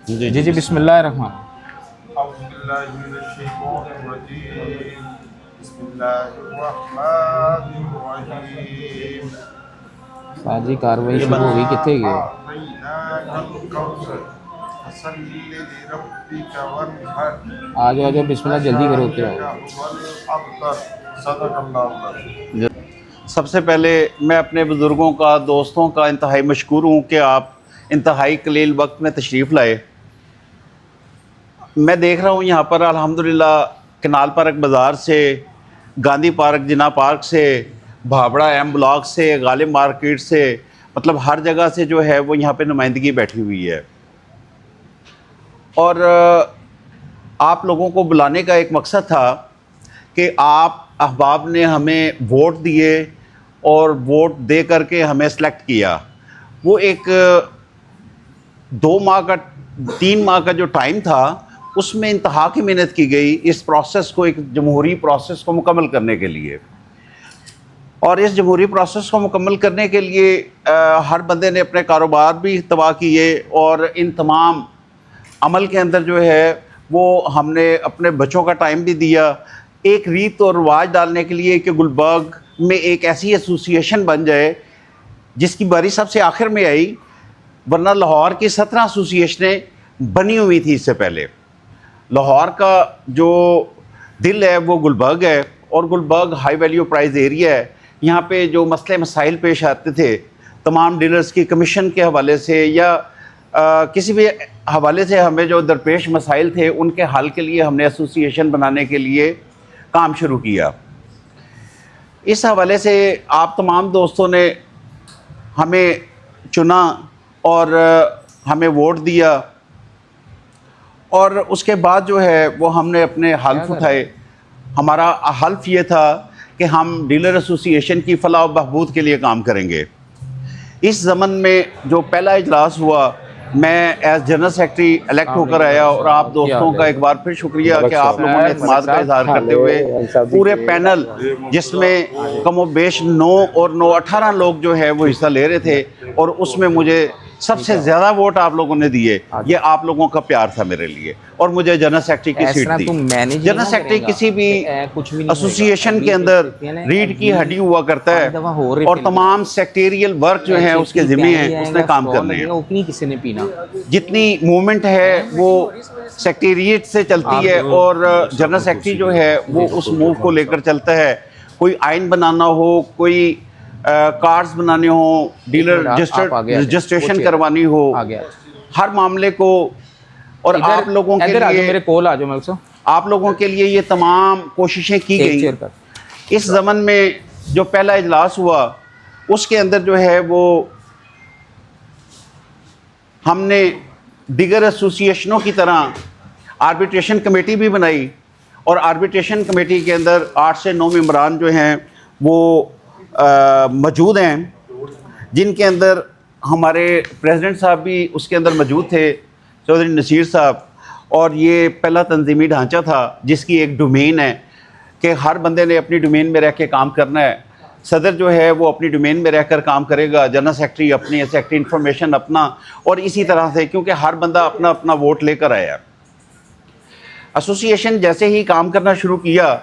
जी जी, बिस्मिल्लाहिर्रहमान। साजी कार्रवाई ये शुरू बंद। हो गई, कितने गए? आ जाओ आ जाओ, बिस्मिल्लाह जल्दी करो, होते आओ। सबसे पहले मैं अपने बुज़ुर्गों का, दोस्तों का इंतहाई मशकूर हूँ कि आप इंतहाई कलील वक्त में तशरीफ़ लाए। मैं देख रहा हूँ यहाँ पर अल्हम्दुलिल्लाह कनाल पार्क बाज़ार से, गांधी पार्क, जिन्ना पार्क से, भाबड़ा एम ब्लॉक से, गालिब मार्केट से, मतलब हर जगह से जो है वो यहाँ पे नुमाइंदगी बैठी हुई है। और आप लोगों को बुलाने का एक मकसद था कि आप अहबाब ने हमें वोट दिए और वोट दे करके हमें सेलेक्ट किया। वो एक 2 माह का, 3 माह का जो टाइम था, उसमें इंतहा की मेहनत की गई इस प्रोसेस को, एक जमहूरी प्रोसेस को मुकम्मल करने के लिए। और इस जमहूरी प्रोसेस को मुकम्मल करने के लिए हर बंदे ने अपने कारोबार भी तबाह किए, और इन तमाम अमल के अंदर जो है वो हमने अपने बच्चों का टाइम भी दिया, एक रीत और रिवाज डालने के लिए कि गुलबर्ग में एक ऐसी एसोसिएशन बन जाए जिसकी बारी सबसे आखिर में आई, वरना लाहौर की 17 एसोसिएशनें बनी हुई थी इससे पहले। लाहौर का जो दिल है वो गुलबर्ग है, और Gulberg high value price area है। यहाँ पे जो मसले मसाइल पेश आते थे तमाम डीलर्स की कमीशन के हवाले से या किसी भी हवाले से, हमें जो दरपेश मसाइल थे उनके हल के लिए हमने एसोसिएशन बनाने के लिए काम शुरू किया। इस हवाले से आप तमाम दोस्तों ने हमें चुना और हमें वोट दिया, और उसके बाद जो है वो हमने अपने हल्फ उठाए। हमारा हल्फ ये था कि हम डीलर एसोसिएशन की फलाह व बहबूद के लिए काम करेंगे। इस ज़मन में जो पहला इजलास हुआ, मैं एज जनरल सेक्रेटरी इलेक्ट होकर आया, और आप दोस्तों का एक बार फिर शुक्रिया कि आप लोगों ने इत्मीनान का इजहार करते हुए पूरे पैनल, जिसमें कमो बेश 9 और 9 18 लोग जो है वो हिस्सा ले रहे थे, और उसमें मुझे सबसे ज़्यादा वोट आप लोगों ने दिए। ये आप लोगों का प्यार था मेरे लिए, और मुझे जनरल सेक्रेटरी की सीट दी। जनरल सेक्रेटरी किसी भी एसोसिएशन के अंदर रीढ़ की हड्डी हुआ करता है, और तमाम सेक्रेटरियल वर्क जो है उसके ज़िम्मे हैं, उसने काम करने हैं। जितनी मूवमेंट है वो सेक्रेटेरिएट से चलती है, और जनरल सेक्रेटरी जो है वो उस मूव को लेकर चलता है। कोई आइन बनाना हो, कोई कार्ड्स बनाने हो, डीलर रजिस्ट्रेशन करवानी हो, हर मामले को, और आप लोगों के लिए, मेरे कॉल आ जाओ, आप लोगों के लिए ये तमाम कोशिशें की गई। इस ज़मन में जो पहला इजलास हुआ उसके अंदर जो है वो हमने दिगर एसोसिएशनों की तरह आर्बिट्रेशन कमेटी भी बनाई, और आर्बिट्रेशन कमेटी के अंदर 8 से 9 मेंबरान जो हैं वो मौजूद हैं, जिनके अंदर हमारे प्रेसिडेंट साहब भी उसके अंदर मौजूद थे, चौधरी नसीर साहब। और ये पहला तंजीमी ढांचा था जिसकी एक डोमेन है कि हर बंदे ने अपनी डोमेन में रह के काम करना है। सदर जो है वो अपनी डोमेन में रहकर काम करेगा, जनरल सेक्रेटरी अपनी, सेक्रेटरी इंफॉर्मेशन अपना, और इसी तरह से, क्योंकि हर बंदा अपना अपना वोट लेकर आया। एसोसिएशन जैसे ही काम करना शुरू किया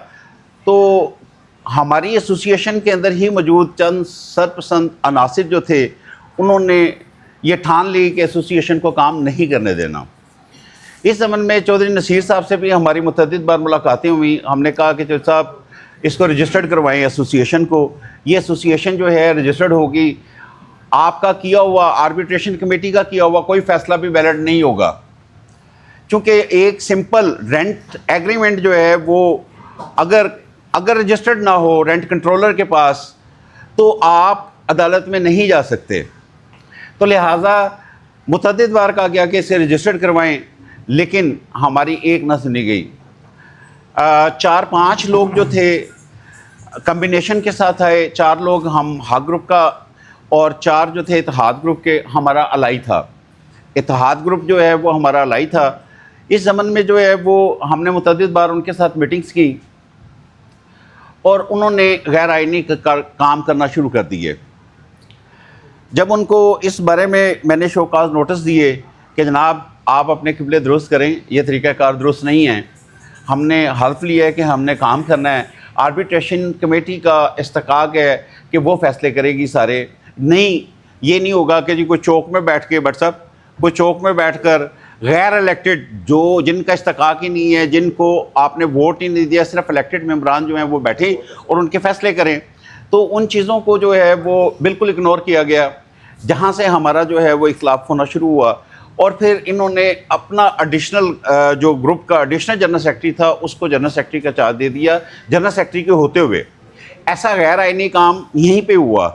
तो हमारी एसोसिएशन के अंदर ही मौजूद चंद सरपसंद अनासिर जो थे, उन्होंने ये ठान ली कि एसोसिएशन को काम नहीं करने देना। इस ज़मन में चौधरी नसीर साहब से भी हमारी मुतअद्दिद बार मुलाकातें हुई। हमने कहा कि चौधरी साहब इसको रजिस्टर्ड करवाएं एसोसिएशन को। ये एसोसिएशन जो है रजिस्टर्ड होगी, आपका किया हुआ, आर्बिट्रेशन कमेटी का किया हुआ कोई फ़ैसला भी वैलिड नहीं होगा, क्योंकि एक सिंपल रेंट एग्रीमेंट जो है वो अगर रजिस्टर्ड ना हो रेंट कंट्रोलर के पास, तो आप अदालत में नहीं जा सकते। तो लिहाजा मुतअद्दिद बार कहा गया कि इसे रजिस्टर्ड करवाएं, लेकिन हमारी एक ना सुनी गई। 4-5 लोग जो थे कम्बिनेशन के साथ आए, 4 लोग हम हाक ग्रुप का, और 4 जो थे इत्तेहाद ग्रुप के। हमारा अलाई था, इत्तेहाद ग्रुप जो है वो हमारा अलाई था। इस ज़मन में जो है वो हमने मुतअद्दिद बार उनके साथ मीटिंग्स की, और उन्होंने गैर आइनी काम करना शुरू कर दिए। जब उनको इस बारे में मैंने शोकाज नोटिस दिए कि जनाब आप अपने किबले दुरुस्त करें, ये तरीक़ाकार दुरुस्त नहीं है। हमने हल्फ लिया है कि हमने काम करना है। आर्बिट्रेशन कमेटी का इस्तकाक है कि वो फ़ैसले करेगी सारे। नहीं, ये नहीं होगा कि जी कोई चौक में बैठ के बट साहब कोई चौक में बैठकर गैर इलेक्टेड जो जिनका इस्तकाक ही नहीं है, जिनको आपने वोट ही नहीं दिया, सिर्फ इलेक्टेड मेंबरान जो हैं वो बैठे और उनके फ़ैसले करें। तो उन चीज़ों को जो है वो बिल्कुल इग्नोर किया गया, जहाँ से हमारा जो है वो इख्लाफ होना शुरू हुआ। और फिर इन्होंने अपना एडिशनल जो ग्रुप का एडिशनल जनरल सेक्रेटरी था उसको जनरल सेक्रेटरी का चार्ज दे दिया, जनरल सेक्रेटरी के होते हुए। ऐसा गैर आइनी काम यहीं पे हुआ,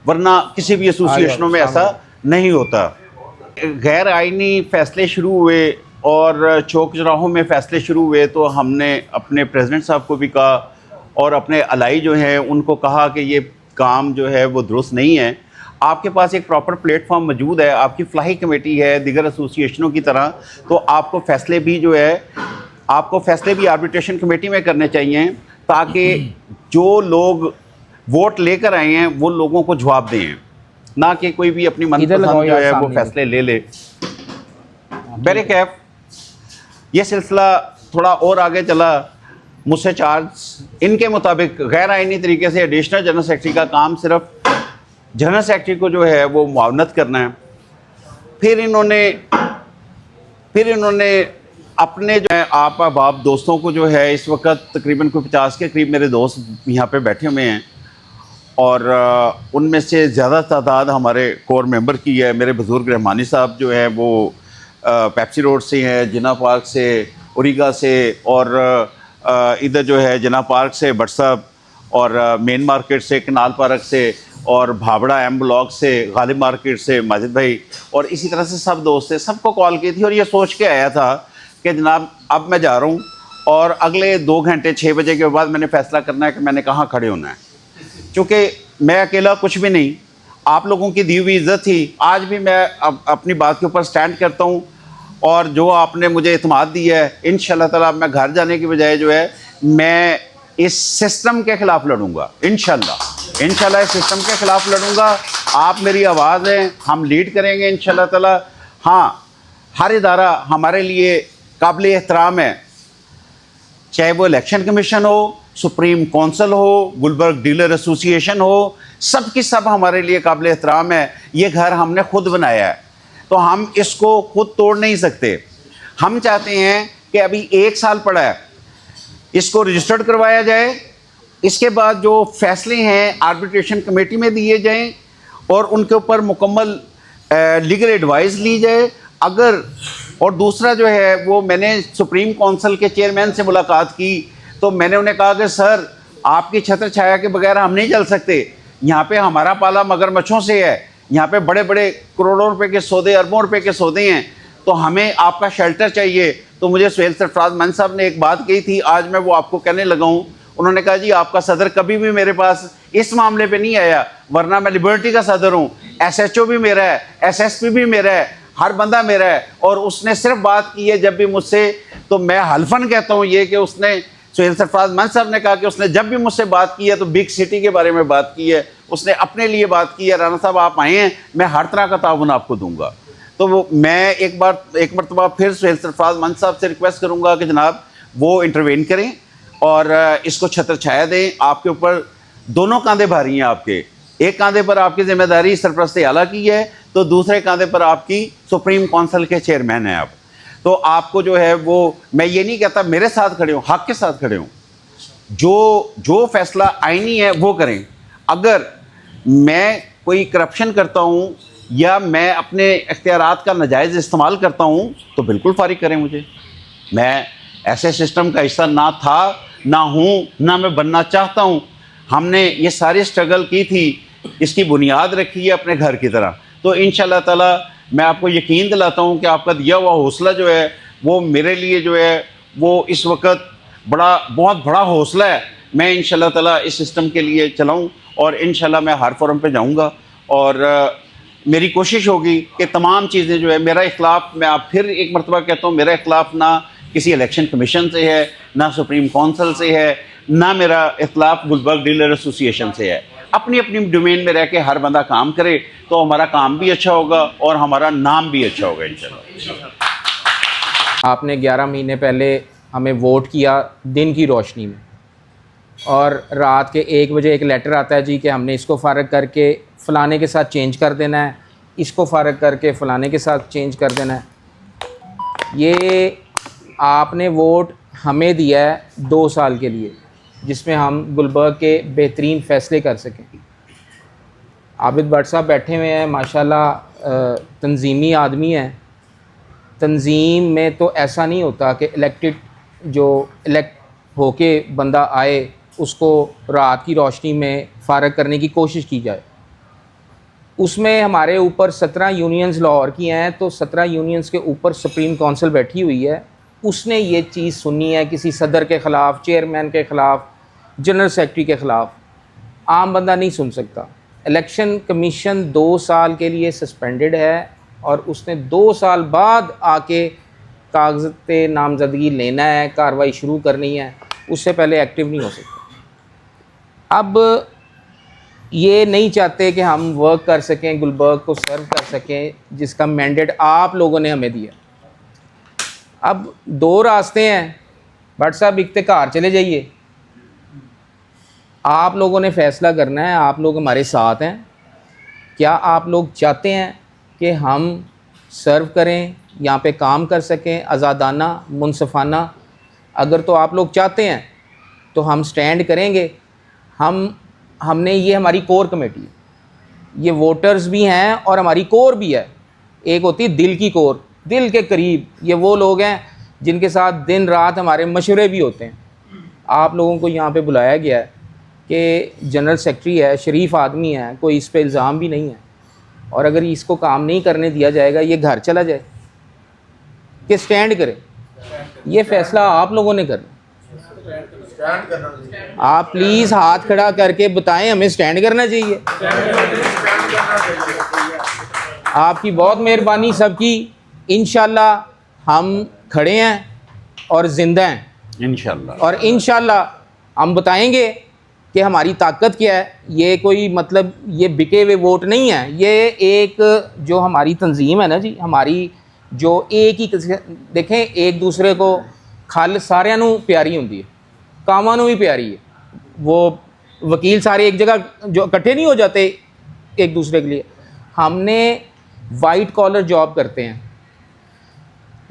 वरना किसी भी एसोसिएशनों में ऐसा नहीं होता। गैर आइनी फ़ैसले शुरू हुए और चौक चौराहों में फ़ैसले शुरू हुए, तो हमने अपने प्रेसिडेंट साहब को भी कहा और अपने अलाई जो हैं उनको कहा कि ये काम जो है वो दुरुस्त नहीं है। आपके पास एक प्रॉपर प्लेटफॉर्म मौजूद है, आपकी फ्लाई कमेटी है दिगर एसोसिएशनों की तरह, तो आपको फ़ैसले भी जो है आपको फ़ैसले भी आर्बिट्रेशन कमेटी में करने चाहिए, ताकि जो लोग वोट लेकर आए हैं वो लोगों को जवाब दें, ना कि कोई भी अपनी मनपसंद जो है वो फ़ैसले ले ले। बैरिकैफ ये सिलसिला थोड़ा और आगे चला, मुझसे चार्ज इनके मुताबिक गैर आइनी तरीके से एडिशनल जनरल सेक्रेटरी का काम सिर्फ जनरल सेक्रेटरी को जो है वो मुआवनत करना है। फिर इन्होंने अपने जो है आप अहबाब दोस्तों को जो है, इस वक्त तकरीबन कोई 50 के करीब मेरे दोस्त यहाँ पे बैठे हुए हैं और उनमें से ज़्यादा तादाद हमारे कोर मेंबर की है। मेरे बुज़ुर्ग रहमानी साहब जो है वो पेप्सी रोड से हैं, जिन्ना पार्क से, उरीगा से, और इधर जो है जिन्ना पार्क से भट्ट साहब, और मेन मार्केट से कनाल पार्क से, और भाबड़ा एम ब्लॉक से, गालिब मार्केट से माजिद भाई, और इसी तरह से सब दोस्त थे। सबको कॉल की थी और ये सोच के आया था कि जनाब अब मैं जा रहा हूँ और अगले 2 घंटे 6 बजे के बाद मैंने फ़ैसला करना है कि मैंने कहाँ खड़े होना है। क्योंकि मैं अकेला कुछ भी नहीं, आप लोगों की दी हुई इज़्ज़त थी। आज भी मैं अपनी बात के ऊपर स्टैंड करता हूँ और जो आपने मुझे इत्मीनान दी है, इंशाअल्लाह ताला मैं घर जाने की बजाय जो है मैं इस सिस्टम के ख़िलाफ़ लड़ूंगा। इंशाल्लाह इस सिस्टम के ख़िलाफ़ लड़ूंगा। आप मेरी आवाज़ हैं, हम लीड करेंगे इंशाल्लाह ताला। हाँ, हर इदारा हमारे लिए काबिल एहतराम है, चाहे वो इलेक्शन कमीशन हो, सुप्रीम कौंसिल हो, गुलबर्ग डीलर एसोसिएशन हो, सब की सब हमारे लिए काबिल एहतराम है। ये घर हमने खुद बनाया है, तो हम इसको खुद तोड़ नहीं सकते। हम चाहते हैं कि अभी 1 साल पड़ा है, इसको रजिस्टर्ड करवाया जाए, इसके बाद जो फैसले हैं आर्बिट्रेशन कमेटी में दिए जाएं और उनके ऊपर मुकम्मल लीगल एडवाइस ली जाए। अगर और दूसरा जो है वो मैंने सुप्रीम कौंसिल के चेयरमैन से मुलाकात की, तो मैंने उन्हें कहा कि सर आपकी छत्र छाया के बगैर हम नहीं चल सकते। यहाँ पे हमारा पाला मगरमच्छों से है, यहाँ पे बड़े बड़े करोड़ों रुपए के सौदे, अरबों रुपए के सौदे हैं, तो हमें आपका शेल्टर चाहिए। तो मुझे सुहेल सरफराज मन साहब ने एक बात कही थी, आज मैं वो आपको कहने लगा हूँ। उन्होंने कहा जी आपका सदर कभी भी मेरे पास इस मामले पे नहीं आया, वरना मैं लिबर्टी का सदर हूँ, SHO भी मेरा है, SSP भी मेरा है, हर बंदा मेरा है। और उसने सिर्फ बात की है जब भी मुझसे, तो मैं हल्फन कहता हूँ ये कि उसने, सुहेल सरफराज मन साहब ने कहा कि उसने जब भी मुझसे बात की है तो बिग सिटी के बारे में बात की है, उसने अपने लिए बात की है। राना साहब आप आए हैं, मैं हर तरह का ताउन आपको दूंगा। तो वो मैं एक मरतबा फिर सुहेल सरफराज मन साहब से रिक्वेस्ट करूँगा कि जनाब वो इंटरवेन करें और इसको छत्र छाया दें। आपके ऊपर दोनों कंधे भारी हैं, आपके एक कंधे पर आपकी जिम्मेदारी सरपरस्त आला की है, तो दूसरे कंधे पर आपकी सुप्रीम कौंसिल के चेयरमैन हैं आप। तो आपको जो है वो, मैं ये नहीं कहता मेरे साथ खड़े हों, हक के साथ खड़े हों, जो फैसला आईनी है वो करें। अगर मैं कोई करप्शन करता हूँ या मैं अपने इख्तियारात का नाजायज़ इस्तेमाल करता हूँ तो बिल्कुल फारिग करें मुझे। मैं ऐसे सिस्टम का हिस्सा ना था, ना हूँ, ना मैं बनना चाहता हूँ। हमने ये सारी स्ट्रगल की थी, इसकी बुनियाद रखी है अपने घर की तरह। तो इंशाअल्लाह ताला मैं आपको यकीन दिलाता हूँ कि आपका दिया हुआ हौसला जो है वो मेरे लिए जो है वो इस वक्त बहुत बड़ा हौसला है। मैं इंशाअल्लाह ताला इस सिस्टम के लिए चलाऊँ और इंशाअल्लाह मैं हर फोरम पे जाऊँगा और मेरी कोशिश होगी कि तमाम चीज़ें जो है, मेरा इख्लाफ, मैं आप फिर एक मरतबा कहता हूँ, मेरा इख्लाफ ना किसी इलेक्शन कमीशन से है, ना सुप्रीम कौंसिल से है, ना मेरा इख्लाफ गुलबर्ग डीलर एसोसिएशन से है। अपनी अपनी डोमेन में रह के हर बंदा काम करे तो हमारा काम भी अच्छा होगा और हमारा नाम भी अच्छा होगा इंशाल्लाह। आपने 11 महीने पहले हमें वोट किया दिन की रोशनी में, और रात के 1 बजे एक लेटर आता है जी कि हमने इसको फ़ारग करके फ़लाने के साथ चेंज कर देना है, इसको फ़ारग करके फ़लाने के साथ चेंज कर देना है। ये आपने वोट हमें दिया है 2 साल के लिए, जिसमें हम गुलबर्ग के बेहतरीन फ़ैसले कर सकें। आबिद भट्ट साहब बैठे हुए हैं, माशाल्लाह तंजीमी आदमी हैं। तंजीम में तो ऐसा नहीं होता कि इलेक्ट होके बंदा आए उसको रात की रोशनी में फ़ारग करने की कोशिश की जाए। उसमें हमारे ऊपर 17 यूनियंस लाहौर की हैं, तो 17 यूनियंस के ऊपर सुप्रीम काउंसिल बैठी हुई है। उसने ये चीज़ सुननी है किसी सदर के ख़िलाफ़, चेयरमैन के ख़िलाफ़, जनरल सेक्रेटरी के ख़िलाफ़। आम बंदा नहीं सुन सकता। इलेक्शन कमीशन 2 साल के लिए सस्पेंडेड है, और उसने 2 साल बाद आके कागज़त नामज़दगी लेना है, कार्रवाई शुरू करनी है, उससे पहले एक्टिव नहीं हो सकता। अब ये नहीं चाहते कि हम वर्क कर सकें, गुलबर्ग को सर्व कर सकें, जिसका मैंडेट आप लोगों ने हमें दिया। अब 2 रास्ते हैं, भट्ट साहब इख्तियार चले जाइए, आप लोगों ने फ़ैसला करना है। आप लोग हमारे साथ हैं। क्या आप लोग चाहते हैं कि हम सर्व करें, यहाँ पे काम कर सकें आज़ादाना, मुनसफ़ाना? अगर तो आप लोग चाहते हैं तो हम स्टैंड करेंगे। हमने ये हमारी कोर कमेटी है, ये वोटर्स भी हैं और हमारी कोर भी है। एक होती है दिल की कोर, दिल के करीब, ये वो लोग हैं जिनके साथ दिन रात हमारे मशवरे भी होते हैं। आप लोगों को यहाँ पे बुलाया गया है कि जनरल सेक्रेटरी है, शरीफ आदमी है, कोई इस पे इल्ज़ाम भी नहीं है, और अगर इसको काम नहीं करने दिया जाएगा, ये घर चला जाए कि स्टैंड करे, ये फ़ैसला आप लोगों ने करना। आप प्लीज़ हाथ खड़ा करके बताएं हमें स्टैंड करना चाहिए। आपकी बहुत मेहरबानी सबकी। इंशाल्लाह हम खड़े हैं और ज़िंदा हैं इंशाल्लाह, और इंशाल्लाह हम बताएंगे कि हमारी ताकत क्या है। ये कोई मतलब ये बिके हुए वोट नहीं है, ये एक जो हमारी तंजीम है ना जी, हमारी जो एक ही देखें, एक दूसरे को खल सारिਆਂ ਨੂੰ प्यारी होंदी है, कामां ਨੂੰ भी प्यारी है। वो वकील सारे एक जगह जो इकट्ठे नहीं हो जाते एक दूसरे के लिए। हमने वाइट कॉलर जॉब करते हैं।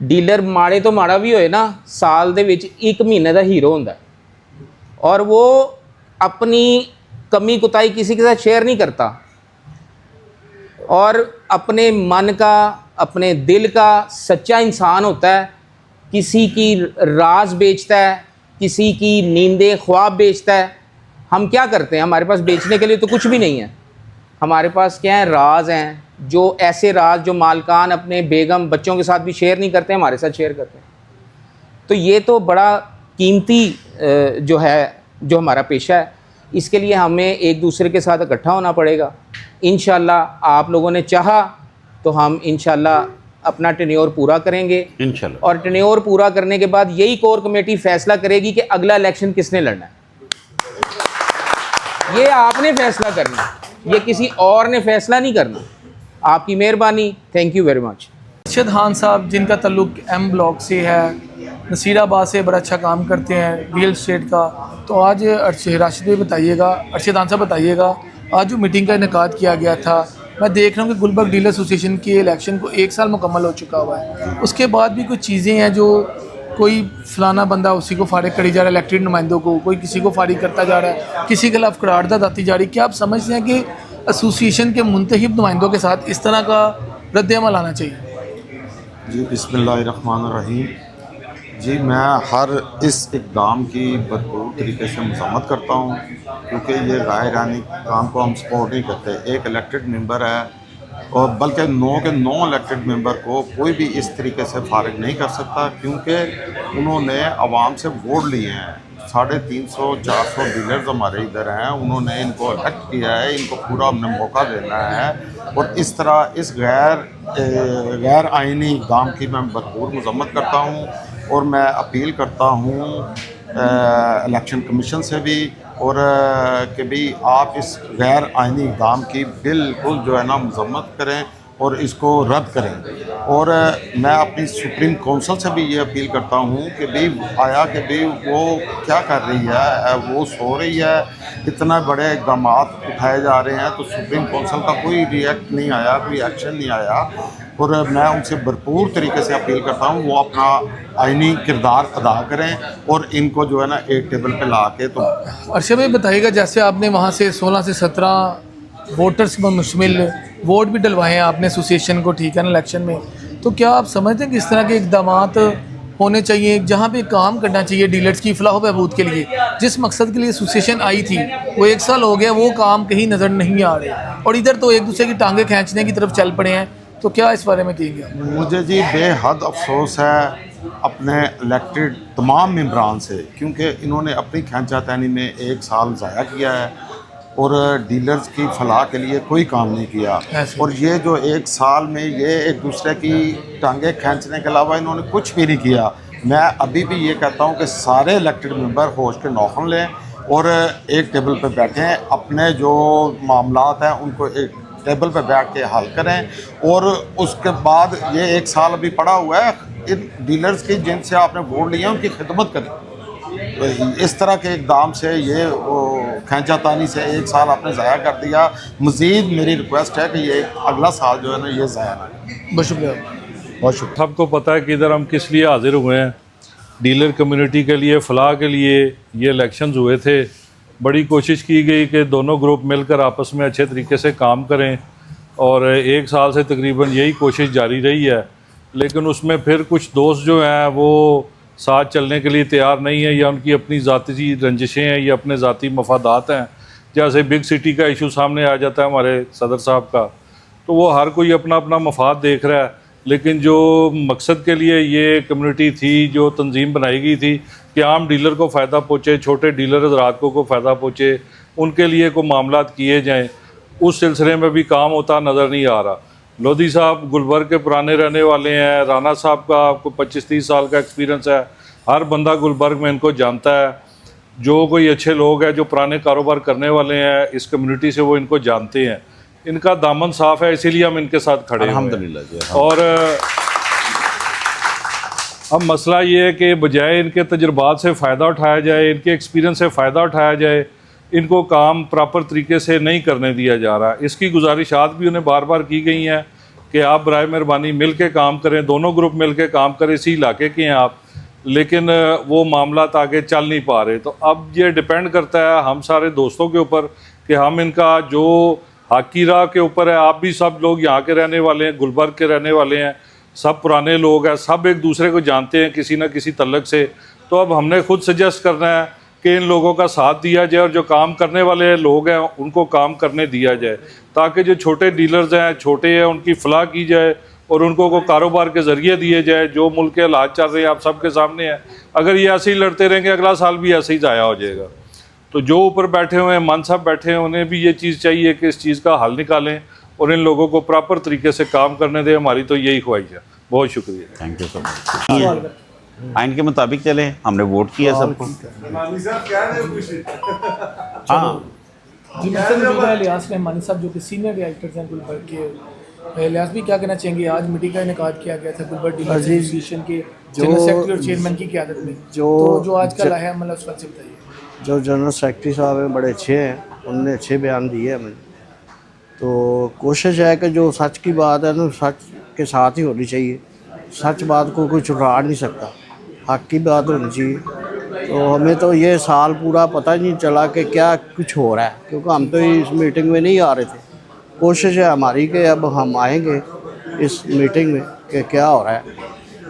डीलर माड़े तो माड़ा भी होए ना, साल दे विच 1 महीने का हीरो होंदा है, और वो अपनी कमी कुताई किसी के साथ शेयर नहीं करता, और अपने मन का, अपने दिल का सच्चा इंसान होता है। किसी की राज बेचता है, किसी की नींदे ख्वाब बेचता है। हम क्या करते हैं? हमारे पास बेचने के लिए तो कुछ भी नहीं है। हमारे पास क्या है? राज हैं, जो ऐसे राज जो मालकान अपने बेगम बच्चों के साथ भी शेयर नहीं करते, हमारे साथ शेयर करते हैं। तो ये तो बड़ा कीमती जो है, जो हमारा पेशा है, इसके लिए हमें एक दूसरे के साथ इकट्ठा होना पड़ेगा। इंशाल्लाह आप लोगों ने चाहा तो हम इंशाल्लाह अपना टेन्योर पूरा करेंगे इंशाल्लाह, और टेन्योर पूरा करने के बाद यही कोर कमेटी फैसला करेगी कि अगला इलेक्शन किसने लड़ना है। ये आपने फैसला करना है, ये किसी और ने फैसला नहीं करना। आपकी मेहरबानी, thank you very much. Arshad Khan साहब, जिनका ताल्लुक एम ब्लॉक से है, नसीराबाद से बड़ा अच्छा काम करते हैं रियल स्टेट का। तो आज राशिद भाई बताइएगा, अरशद खान साहब बताइएगा, आज जो मीटिंग का इनेकाद किया गया था, मैं देख रहा हूँ कि गुलबर्ग डीलर एसोसिएशन के इलेक्शन को 1 साल मुकम्मल हो चुका हुआ है। उसके बाद भी कुछ चीज़ें हैं जो कोई फलाना बंदा उसी को फारिग करी जा रहा है, इलेक्टेड नुमाइंदों को, कोई किसी को फारिग करता जा रहा है, किसी के खिलाफ करारदाद आती जा रही है। क्या आप समझते हैं कि एसोसिएशन के मुंतखब नुमाइंदों के साथ इस तरह का रद्द-ए-अमल आना चाहिए? जी बिस्मिल्लाहिर्रहमानिर्रहीम। जी मैं हर इस इक़दाम की भरपूर तरीके से मज़म्मत करता हूँ, क्योंकि ये गायरानी काम को हम सपोर्ट नहीं करते। एक इलेक्टेड मेंबर है, और बल्कि 9 के 9 इलेक्टेड मेंबर को कोई भी इस तरीके से फारिग नहीं कर सकता, क्योंकि उन्होंने आवाम से वोट लिए हैं। 350-400 डीलर्स हमारे इधर हैं, उन्होंने इनको इलेक्ट किया है, इनको पूरा हमने मौका देना है। और इस तरह इस गैर आइनी इक़दाम की मैं भरपूर मज़म्मत करता हूँ, और मैं अपील करता हूँ इलेक्शन कमीशन से भी, और कि भी आप इस गैर आइनी इक़दाम की बिल्कुल जो है ना मज़म्मत करें, और इसको रद्द करें। और मैं अपनी सुप्रीम काउंसिल से भी ये अपील करता हूँ कि भाई आया कि भाई वो क्या कर रही है, वो सो रही है, इतना बड़े इक़दाम उठाए जा रहे हैं तो सुप्रीम काउंसिल का कोई रिएक्ट नहीं आया, कोई एक्शन नहीं आया। और मैं उनसे भरपूर तरीके से अपील करता हूँ वो अपना आइनी किरदार अदा करें और इनको जो है ना एक टेबल पे ला के। तो अरशद भाई बताइएगा, जैसे आपने वहाँ से 16 से 17 वोटर्स पर मुश्तमिल वोट भी डलवाए हैं आपने एसोसिएशन को, ठीक है ना, इलेक्शन में, तो क्या आप समझते हैं कि इस तरह के इकदाम होने चाहिए जहाँ पे काम करना चाहिए डीलर्स की फलाह बहबूद के लिए? जिस मकसद के लिए एसोसिएशन आई थी वो 1 साल हो गया, वो काम कहीं नज़र नहीं आ रहे और इधर तो एक दूसरे की टांगे खींचने की तरफ चल पड़े हैं। तो क्या इस बारे में कहेंगे आप? मुझे जी बेहद अफसोस है अपने इलेक्टेड तमाम मेंबरान से, क्योंकि इन्होंने अपनी खींचातानी में 1 साल ज़ाया किया है और डीलर्स की फलाह के लिए कोई काम नहीं किया। और ये जो 1 साल में ये एक दूसरे की टांगे खींचने के अलावा इन्होंने कुछ भी नहीं किया। मैं अभी भी ये कहता हूँ कि सारे इलेक्टेड मेंबर होश के नौखन लें और एक टेबल पर बैठें, अपने जो मामलात हैं उनको एक टेबल पर बैठ के हल करें। और उसके बाद ये 1 साल अभी पड़ा हुआ है, इन डीलर्स की जिनसे आपने वोट लिए उनकी खिदमत करें। तो इस तरह के इकदाम से ये खींचातानी से 1 साल आपने ज़ाया कर दिया। मज़ीद मेरी रिक्वेस्ट है कि ये अगला साल जो है ना ये ज़ाया ना। बहुत शुक्रिया। बहुत शुक्रिया। सबको पता है कि इधर हम किस लिए हाजिर हुए हैं, डीलर कम्युनिटी के लिए, फलाह के लिए ये इलेक्शंस हुए थे। बड़ी कोशिश की गई कि दोनों ग्रुप मिलकर आपस में अच्छे तरीके से काम करें और 1 साल से तकरीबन यही कोशिश जारी रही है। लेकिन उसमें फिर कुछ दोस्त जो हैं वो साथ चलने के लिए तैयार नहीं है, या उनकी अपनी ज़ाती रंजिशें हैं या अपने ज़ाती मफादात हैं। जैसे बिग सिटी का इशू सामने आ जाता है हमारे सदर साहब का, तो वो हर कोई अपना अपना मफाद देख रहा है। लेकिन जो मकसद के लिए ये कम्युनिटी थी, जो तंजीम बनाई गई थी कि आम डीलर को फ़ायदा पहुँचे, छोटे डीलर हज़रात को फ़ायदा पहुँचे, उनके लिए कोई मामलात किए जाएँ, उस सिलसिले में भी काम होता नज़र नहीं आ रहा। लोधी साहब गुलबर्ग के पुराने रहने वाले हैं, राना साहब का आपको 25-30 साल का एक्सपीरियंस है, हर बंदा गुलबर्ग में इनको जानता है। जो कोई अच्छे लोग हैं जो पुराने कारोबार करने वाले हैं इस कम्युनिटी से, वो इनको जानते हैं। इनका दामन साफ़ है, इसीलिए हम इनके साथ खड़े हैं अल्हम्दुलिल्लाह। और अब मसला ये है कि बजाय इनके तजुर्बात से फ़ायदा उठाया जाए, इनके एक्सपीरियंस से फ़ायदा उठाया जाए, इनको काम प्रॉपर तरीके से नहीं करने दिया जा रहा। इसकी गुजारिशात भी उन्हें बार बार की गई हैं कि आप बराए मेहरबानी मिल के काम करें, दोनों ग्रुप मिल के काम करें, इसी इलाके के हैं आप, लेकिन वो मामलात आगे चल नहीं पा रहे। तो अब ये डिपेंड करता है हम सारे दोस्तों के ऊपर कि हम इनका जो हक़ी राह के ऊपर है, आप भी सब लोग यहाँ के रहने वाले हैं, गुलबर्ग के रहने वाले हैं, सब पुराने लोग हैं, सब एक दूसरे को जानते हैं किसी न किसी तल्लक से। तो अब हमने खुद सजेस्ट करना है कि इन लोगों का साथ दिया जाए और जो काम करने वाले लोग हैं उनको काम करने दिया जाए, ताकि जो छोटे डीलर्स हैं, छोटे हैं, उनकी फलाह की जाए और उनको को कारोबार के ज़रिए दिए जाए। जो मुल्क के हालात चल रहे हैं आप सबके सामने हैं, अगर ये ऐसे ही लड़ते रहेंगे अगला साल भी ऐसे ही ज़ाया हो जाएगा। तो जो ऊपर बैठे हुए हैं, मान साहब बैठे हैं, उन्हें भी ये चीज़ चाहिए कि इस चीज़ का हल निकालें और इन लोगों को प्रॉपर तरीके से काम करने दें। हमारी तो यही ख्वाहिश है। बहुत शुक्रिया। Thank you so much. आइन के मुताबिक चले, हमने वोट किया सबको। हाँ जी, लियास रहमानी साहब जो कि सीनियर डायरेक्टर हैं गुलबर्ग के, लियास भी क्या कहना चाहेंगे? आज मीटिंग का इनेकाद किया गया था गुलबर्ग डीलर एसोसिएशन के जनरल सेक्रेटरी और चेयरमैन की क़यादत में, जो आज का लाया मतलब उस वक्त से बताइए। जो जनरल सेक्रेटरी साहब हैं बड़े अच्छे हैं, उन्होंने अच्छे बयान दिए हमें। तो कोशिश है कि जो सच की बात है ना सच के साथ ही होनी चाहिए, सच बात को कोई छुपा नहीं सकता, हक की बात होनी चाहिए। तो हमें तो ये साल पूरा पता ही नहीं चला कि क्या कुछ हो रहा है, क्योंकि हम तो इस मीटिंग में नहीं आ रहे थे। कोशिश है हमारी कि अब हम आएंगे इस मीटिंग में कि क्या हो रहा है।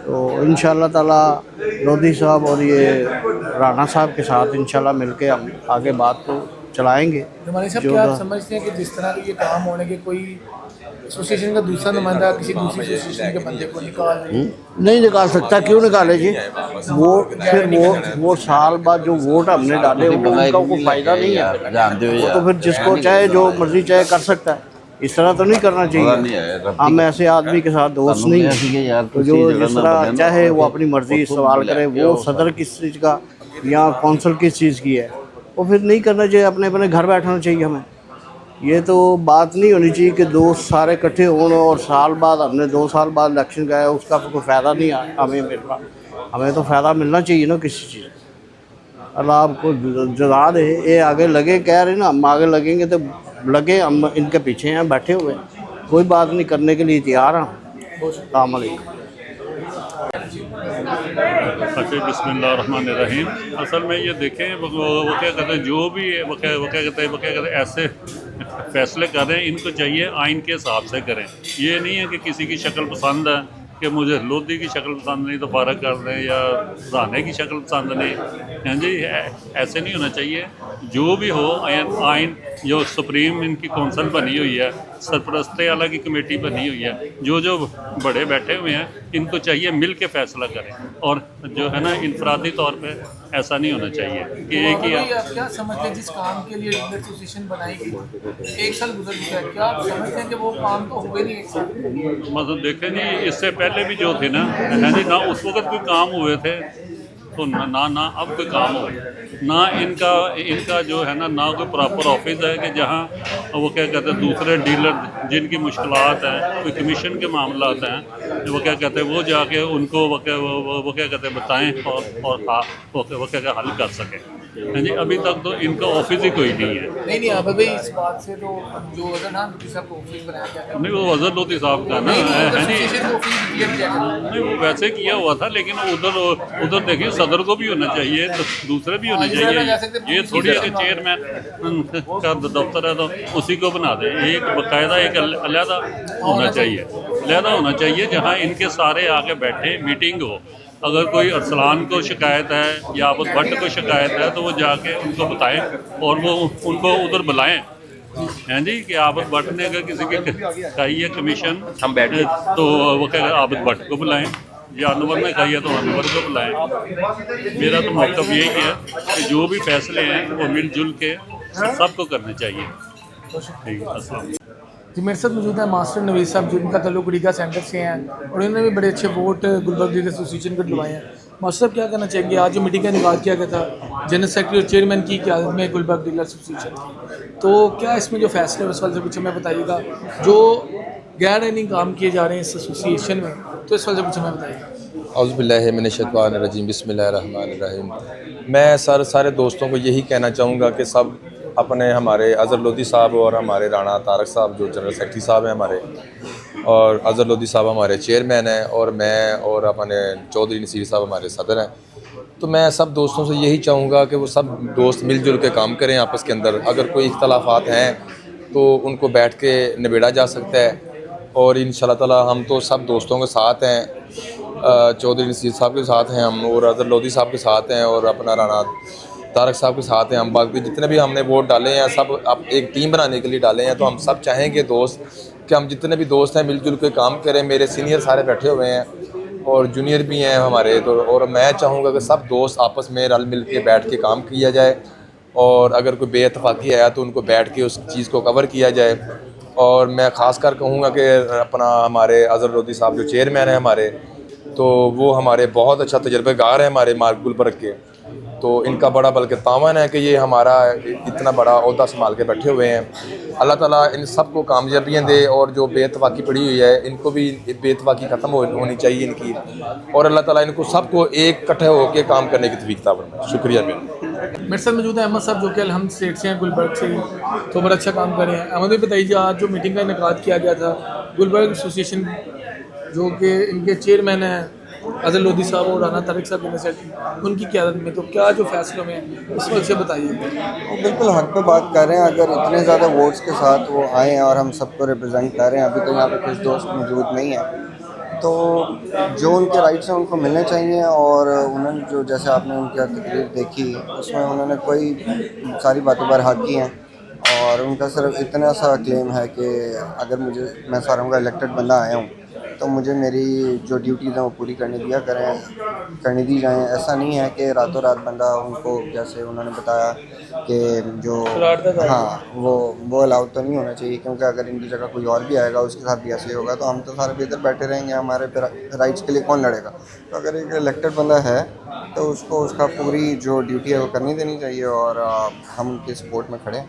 तो इंशाल्लाह ताला लोधी साहब और ये राना साहब के साथ इंशाल्लाह मिलके हम आगे बात को चलाएंगे। हमारे साहब क्या आप समझते हैं कि जिस तरह के ये काम होने के कोई एसोसिएशन का दूसरा नुमाइंदा किसी दूसरी एसोसिएशन के बंदे को नहीं निकाल सकता? क्यों निकाले जी? वो फिर वो साल बाद जो वोट हमने डाले उनका कोई फ़ायदा नहीं है। तो फिर जिसको चाहे जो मर्जी चाहे कर सकता है, इस तरह तो नहीं करना चाहिए। हम ऐसे आदमी के साथ दोस्त नहीं है, तो जो जिस तरह चाहे वो अपनी मर्जी सवाल करे, वो सदर किस चीज़ का या कौंसल किस चीज़ की है, वो फिर नहीं करना चाहिए। अपने अपने घर बैठना चाहिए हमें। ये तो बात नहीं होनी चाहिए कि दोस्त सारे इकट्ठे हों और साल बाद हमने 2 साल बाद इलेक्शन गया, उसका कोई फ़ायदा नहीं हमें मिल रहा। हमें तो फ़ायदा मिलना चाहिए ना किसी चीज़। अल्लाह आपको जगा दे। ये आगे लगे, कह रहे ना हम आगे लगेंगे तो लगे, हम इनके पीछे हैं, बैठे हुए हैं, कोई बात नहीं, करने के लिए तैयार हैं। अस्सलाम वालेकुम। अच्छा, बिस्मिल्लाहिर्रहमानिर्रहीम। असल में ये देखें वो क्या कहते हैं, जो भी वो क्या कहते हैं ऐसे फैसले कर रहे हैं, इनको चाहिए आइन के हिसाब से करें। ये नहीं है कि किसी की शक्ल पसंद है कि मुझे लोधी की शक्ल पसंद नहीं तो फारग कर दें, या राने की शक्ल पसंद नहीं, हाँ जी, ऐसे नहीं होना चाहिए। जो भी हो, आइन जो सुप्रीम इनकी कौंसल बनी हुई है, सरपरस्ती आला की कमेटी बनी हुई है, जो बड़े बैठे हुए हैं, इनको चाहिए मिल के फैसला करें। और जो है ना, इनफरादी तौर पे ऐसा नहीं होना चाहिए कि एक ही आप क्या समझते हैं जिस काम के लिए डीलर एसोसिएशन बनाई गई, 1 साल गुजर चुका है, क्या आप समझते हैं कि वो काम तो हुए नहीं 1 साल? मतलब देखें जी, इससे पहले भी जो थे ना, है जी, ना उस वक्त कोई काम हुए थे, तो ना अब कोई काम हो, ना इनका जो है ना कोई प्रॉपर ऑफिस है कि जहाँ वो क्या कहते हैं दूसरे डीलर जिनकी मुश्किलात हैं, कोई कमीशन के मामला हैं, वो क्या कहते हैं वो जाके उनको वो क्या कहते हैं बताएं और वो क्या हल कर सकें। हाँ जी, अभी तक तो इनका ऑफिस ही कोई नहीं है। नहीं अब भाई इस बात से तो जो अगर ना साहब ऑफिस बनाया गया नहीं, वो अजहर लोधी साहब का ना है नहीं, नहीं, वो वैसे किया हुआ था, लेकिन उधर देखिए सदर को भी होना चाहिए, तो दूसरे भी होने चाहिए। ये थोड़ी है कि चेयरमैन का दफ्तर है तो उसी को बना दें। एक बाकायदा एक अलहदा होना चाहिए जहाँ इनके सारे आके बैठे, मीटिंग हो। अगर कोई अरसलान को शिकायत है या आबद भट्ट को शिकायत है तो वो जाके उनको बताएं और वो उनको उधर बुलाएं, हैं जी, कि आबद भट्ट ने अगर किसी की कही है कमीशन हम बैठे तो वो क्या आबद भट्ट को बुलाएं, या अनवर ने कही है तो अनवर को बुलाएं। मेरा तो मौक़िफ़ यही है कि जो भी फैसले हैं वो मिलजुल के सबको करने चाहिए। ठीक है, अस्सलाम। जी, मेरे साथ मौजूद है मास्टर नवीद साहब, जिनका तल्लुक रीगा सेंटर से हैं और इन्होंने भी बड़े अच्छे वोट गुलबर्ग डीलर एसोसिएशन को दिलवाए हैं। मास्टर साहब, क्या कहना चाहेंगे? आज जो मीटिंग का इनेकाद किया गया था जनरल सेक्रेटरी और चेयरमैन की क़यादत में गुलबर्ग डीलर एसोसिएशन की, तो क्या इसमें जो फैसले उस वाले से कुछ हमें बताइएगा? जो गैर आइनी काम किए जा रहे हैं इस एसोसिएशन में, तो इस वाले से कुछ हमें बताइएगा। औज़ुबिल्लाहि मिनश्शैतानिर्रजीम, बिस्मिल्लाहिर्रहमानिर्रहीम। मैं सारे दोस्तों को यही कहना चाहूँगा कि सब अपने हमारे अज़हर लोधी साहब और हमारे राणा तारक साहब जो जनरल सेक्रेटरी साहब हैं हमारे, और अज़हर लोधी साहब हमारे चेयरमैन हैं, और मैं और अपने चौधरी नसीर साहब हमारे सदर हैं। तो मैं सब दोस्तों से यही चाहूँगा कि वो सब दोस्त मिलजुल के काम करें आपस के अंदर। अगर कोई इख्तलाफात हैं तो उनको बैठ के निबेड़ा जा सकता है, और इंशाअल्लाह ताला हम तो सब दोस्तों के साथ हैं। चौधरी नसीर साहब के साथ हैं हम, और अज़हर लोधी साहब के साथ हैं, और अपना राणा तारक साहब के साथ हैं हम। बाकी जितने भी हमने वोट डाले हैं सब अब एक टीम बनाने के लिए डाले हैं, तो हम सब चाहेंगे दोस्त कि हम जितने भी दोस्त हैं मिलजुल के काम करें। मेरे सीनियर सारे बैठे हुए हैं और जूनियर भी हैं हमारे, तो और मैं चाहूँगा कि सब दोस्त आपस में रल मिल के बैठ के काम किया जाए, और अगर कोई बेइत्तेफाकी है तो उनको बैठ के उस चीज़ को कवर किया जाए। और मैं ख़ास कर कहूँगा कि अपना हमारे अज़हर लोधी साहब जो चेयरमैन हैं हमारे, तो वो हमारे बहुत अच्छा तजर्बेकार है हमारे मार्ग गुलबर्ग के, तो इनका बड़ा बल्कि तावन है कि ये हमारा इतना बड़ा ओहदा संभाल के बैठे हुए हैं। अल्लाह ताला इन सब को कामयाबियाँ दे, और जो बेइत्तेफाकी पड़ी हुई है इनको भी बेइत्तेफाकी ख़त्म होनी चाहिए इनकी, और अल्लाह ताला इनको सबको एक इकट्ठे होकर काम करने की तौफीक अता फरमाए। शुक्रिया। मेरे साथ मौजूद है अहमद साहब, जो कि अलहम्द स्टेट से हैं, गुलबर्ग से ही, तो बड़ा अच्छा काम कर रहे हैं। अहमद भी बताइए, आज जो मीटिंग का इनेकाद किया गया था गुलबर्ग एसोसिएशन, जो कि इनके चेयरमैन हैं अज़हर लोधी साहब और राणा तारक साहब जनरल सेक्रेटरी, उनकी क़यादत में, तो क्या जो फैसलों में इस वक्त से बताइए। वो बिल्कुल हक पे बात कर रहे हैं। अगर इतने ज़्यादा वोट्स के साथ वो आए हैं और हम सबको रिप्रेजेंट कर रहे हैं, अभी तो यहाँ पे कुछ दोस्त मौजूद नहीं हैं, तो जो उनके राइट्स हैं उनको मिलने चाहिए। और उन्होंने जो जैसे आपने उनकी तकरीर देखी, उसमें उन्होंने कोई सारी बातों पर हक की हैं, और उनका सिर्फ इतना सा क्लेम है कि अगर मैं सारों का इलेक्टेड बंदा आया हूँ तो मुझे मेरी जो ड्यूटीज़ हैं वो पूरी करने दी जाएँ। ऐसा नहीं है कि रातों रात बंदा उनको, जैसे उन्होंने बताया कि जो वो अलाउड तो नहीं होना चाहिए, क्योंकि अगर इनकी जगह कोई और भी आएगा उसके साथ भी ऐसे ही होगा, तो हम तो सारे बेहतर बैठे रहेंगे, हमारे राइट्स के लिए कौन लड़ेगा। तो अगर एक इलेक्टेड बंदा है तो उसको उसका पूरी जो ड्यूटी है वो करनी देनी चाहिए, और हम उनके सपोर्ट में खड़े हैं।